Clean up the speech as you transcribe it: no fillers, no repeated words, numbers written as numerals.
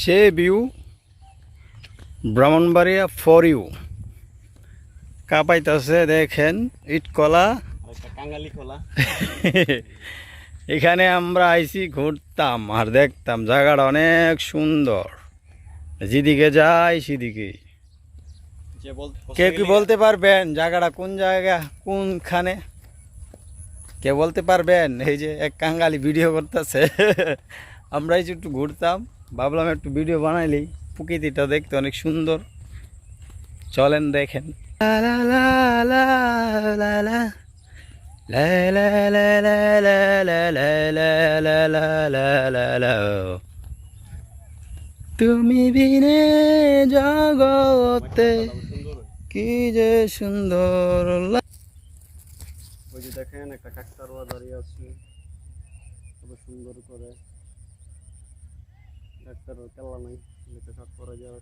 Say view Brahmanbaria for you কাঁপাইতেছে দেখেন ইট কলা। কাঙ্গালি কলা। এখানে আমরা আইছি ঘুরতাম আর দেখতাম জায়গাটা অনেক সুন্দর, যেদিকে যাই সেদিকে। কে কি বলতে পারবেন জায়গাটা কোন জায়গা কোনখানে? কে বলতে পারবেন? এই যে এক কাঙ্গালি ভিডিও করতেছে। আমরা এই যে একটু ঘুরতাম, ভাবলাম একটু ভিডিও বানাইলেই, প্রকৃতিটা দেখতে অনেক সুন্দর। চলেন দেখেন। লা লা লা লা লা লা লা লা লা লা লা লা লা লা লা লা লা লা। তুমি বিনে জগতে কি যে সুন্দর। ওই যে দেখেন একটা কাকতাড়ুয়া দাঁড়িয়ে আছে, কত সুন্দর করে। কাকতাড়ুয়া কেল্লা নাই, কাক করা যাবে।